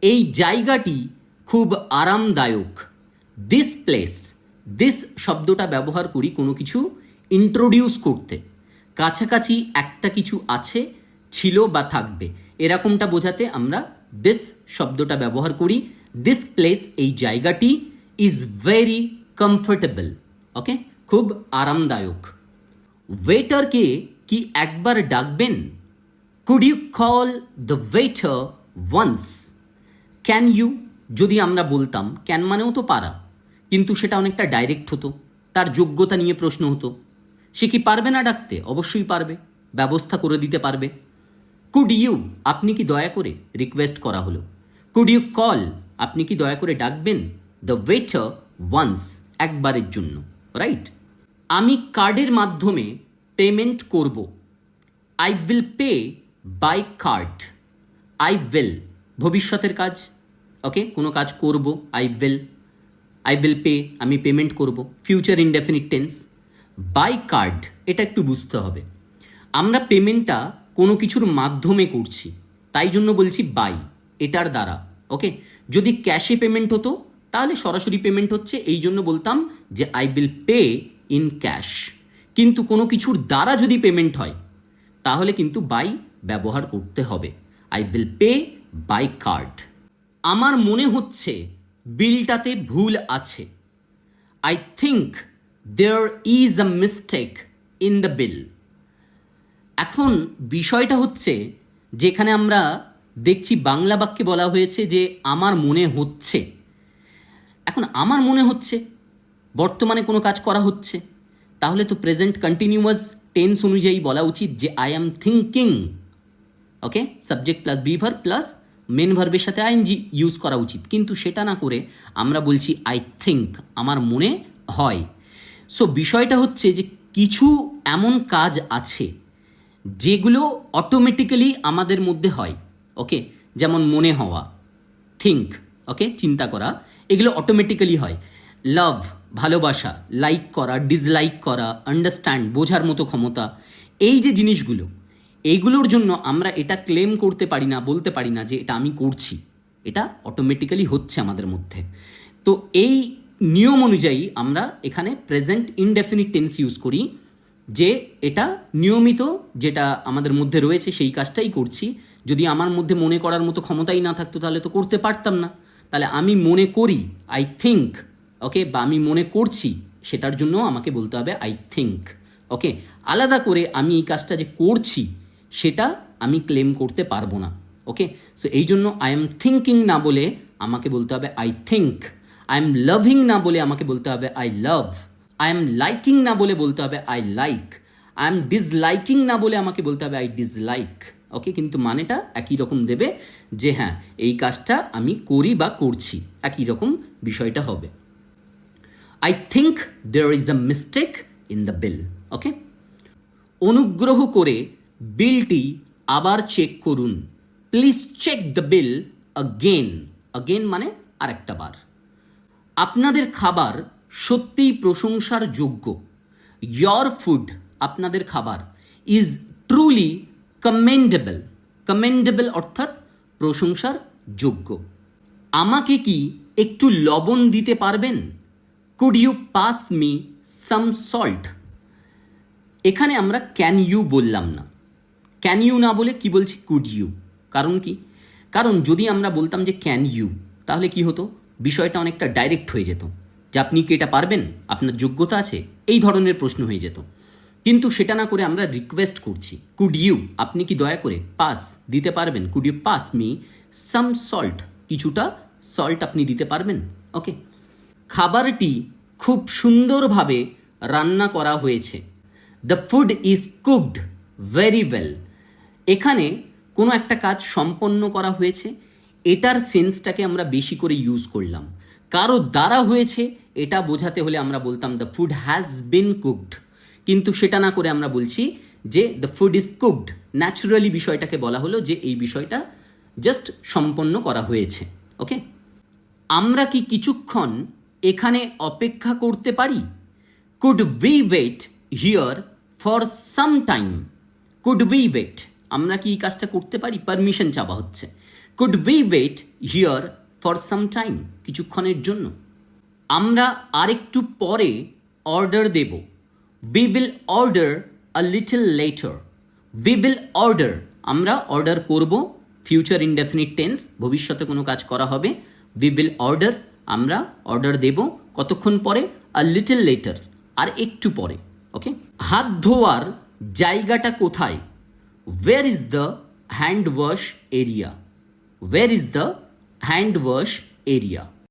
এই জায়গাটি খুব আরামদায়ক। দিস প্লেস, দিস শব্দটা ব্যবহার করি কোনো কিছু ইন্ট্রোডিউস করতে, কাছাকাছি একটা কিছু আছে, ছিল বা থাকবে, এরকমটা বোঝাতে আমরা দিস শব্দটা ব্যবহার করি। দিস প্লেস, এই জায়গাটি, ইজ ভেরি কমফোর্টেবল, ওকে, খুব আরামদায়ক। ওয়েটারকে কি একবার ডাকবেন? Could you call the waiter once? Can you, যদি আমরা বলতাম, ক্যান মানেও তো পারা, কিন্তু সেটা অনেকটা ডাইরেক্ট হতো, তার যোগ্যতা নিয়ে প্রশ্ন হতো। সে কি পারবে না ডাকতে? অবশ্যই পারবে, ব্যবস্থা করে দিতে পারবে। কুড ইউ, আপনি কি দয়া করে, রিকোয়েস্ট করা হলো। কুড ইউ কল, আপনি কি দয়া করে ডাকবেন দ্য ওয়েটার ওয়ান্স, একবারের জন্য, রাইট? আমি কার্ডের মাধ্যমে পেমেন্ট করব। I will pay by card. I will ভবিষ্যতের কাজ, ওকে, কোনো কাজ করব, আই উইল পে, আমি পেমেন্ট করব। Future indefinite tense. By card, এটা একটু বুঝতে হবে, আমরা পেমেন্টটা কোনো কিছুর মাধ্যমে করছি, তাই জন্য বলছি বাই, এটার দ্বারা, ওকে। যদি ক্যাশে পেমেন্ট হতো তাহলে সরাসরি পেমেন্ট হচ্ছে, এই জন্য বলতাম যে I will pay in cash. কিন্তু কোনো কিছুর দ্বারা যদি পেমেন্ট হয় তাহলে কিন্তু বাই ব্যবহার করতে হবে। I will pay by card. আমার মনে হচ্ছে বিলটাতে ভুল আছে। I think there is a mistake in the bill. এখন বিষয়টা হচ্ছে, যেখানে আমরা দেখছি বাংলা বাক্যে বলা হয়েছে যে আমার মনে হচ্ছে। এখন আমার মনে হচ্ছে, বর্তমানে কোনো কাজ করা হচ্ছে, তাহলে তো প্রেজেন্ট কন্টিনিউয়াস টেন্স অনুযায়ী বলা উচিত যে I am thinking, okay, subject plus be verb plus main ভার্বের সাথে আইএনজি ইউজ করা উচিত, কিন্তু সেটা না করে আমরা বলছি আই থিঙ্ক, আমার মনে হয়। সো বিষয়টা হচ্ছে যে কিছু এমন কাজ আছে যেগুলো অটোমেটিক্যালি আমাদের মধ্যে হয়, ওকে, যেমন মনে হওয়া, থিঙ্ক, ওকে, চিন্তা করা, এগুলো অটোমেটিক্যালি হয়। লাভ, ভালোবাসা, লাইক করা, ডিসলাইক করা, আন্ডারস্ট্যান্ড, বোঝার মতো ক্ষমতা, এই যে জিনিসগুলো, এইগুলোর জন্য আমরা এটা ক্লেম করতে পারি না, বলতে পারি না যে এটা আমি করছি, এটা অটোমেটিক্যালি হচ্ছে আমাদের মধ্যে। তো এই নিয়ম অনুযায়ী আমরা এখানে প্রেজেন্ট ইনডেফিনিট টেন্স ইউজ করি, যে এটা নিয়মিত যেটা আমাদের মধ্যে রয়েছে সেই কাজটাই করছি। যদি আমার মধ্যে মনে করার মতো ক্ষমতাই না থাকতো তাহলে তো করতে পারতাম না। তাহলে আমি মনে করি, আই থিঙ্ক, ওকে, বা আমি মনে করছি, সেটার জন্য আমাকে বলতে হবে আই থিঙ্ক, ওকে। আলাদা করে আমি এই কাজটা যে করছি সেটা আমি ক্লেম করতে পারবো না, ওকে। সো এই জন্য আই এম থিঙ্কিং না বলে আমাকে বলতে হবে I think. I am loving না বলে আমাকে বলতে হবে I love. I am liking না বলে বলতে হবে I like. I am disliking না বলে আমাকে বলতে হবে আই ডিসলাইক, ওকে। কিন্তু মানেটা একই রকম দেবে, যে হ্যাঁ এই কাজটা আমি করি বা করছি, একই রকম বিষয়টা হবে। I think there is a mistake in the bill, okay. অনুগ্রহ করে বিলটি আবার চেক করুন। Please check the bill again. Again মানে আরেকটা বার। আপনাদের খাবার সত্যিই প্রশংসার যোগ্য। ইয়োর ফুড, আপনাদের খাবার, ইজ ট্রুলি কমেন্ডেবল। কমেন্ডেবল অর্থাৎ প্রশংসার যোগ্য। আমাকে কি একটু লবণ দিতে পারবেন? Could you pass me some salt? এখানে আমরা ক্যান ইউ বললাম না, ক্যান ইউ না বলে কি বলছি, কুড ইউ। কারণ কি? কারণ যদি আমরা বলতাম যে ক্যান ইউ, তাহলে কি হতো, বিষয়টা অনেকটা ডাইরেক্ট হয়ে যেত, যে আপনি কি এটা পারবেন, আপনার যোগ্যতা আছে, এই ধরনের প্রশ্ন হয়ে যেত। কিন্তু সেটা না করে আমরা রিকোয়েস্ট করছি, কুড ইউ, আপনি কি দয়া করে, পাস, দিতে পারবেন, could you pass me some salt, কিছুটা সল্ট আপনি দিতে পারবেন, ওকে। খাবারটি খুব সুন্দরভাবে রান্না করা হয়েছে। The food is cooked very well. এখানে কোনো একটা কাজ সম্পন্ন করা হয়েছে, এটার সেন্সটাকে আমরা বেশি করে ইউজ করলাম। কারো দ্বারা হয়েছে এটা বোঝাতে হলে আমরা বলতাম the food has been cooked, কিন্তু সেটা না করে আমরা বলছি যে the food is cooked. Naturally বিষয়টাকে বলা হলো যে এই বিষয়টা জাস্ট সম্পন্ন করা হয়েছে, ওকে। আমরা কি কিছুক্ষণ এখানে অপেক্ষা করতে পারি? Could we wait here for some time? Could we wait, আমরা কি এই কাজটা করতে পারি? পারমিশন চাওয়া হচ্ছে। Could we wait here for some time, কিছুক্ষণের জন্য। আমরা আরেকটু পরে অর্ডার দেব। We will order a little later. We will order, আমরা অর্ডার করব, ফিউচার ইনডেফিনিট টেন্স, ভবিষ্যতে কোনো কাজ করা হবে। উই উইল অর্ডার, আমরা অর্ডার দেব কতক্ষণ পরে, আ লিটল লেটার, আর একটু পরে। ওকে, হাত ধোয়ার জায়গাটা কোথায়? ওয়ের is the hand wash area? ওয়ের is the hand wash area?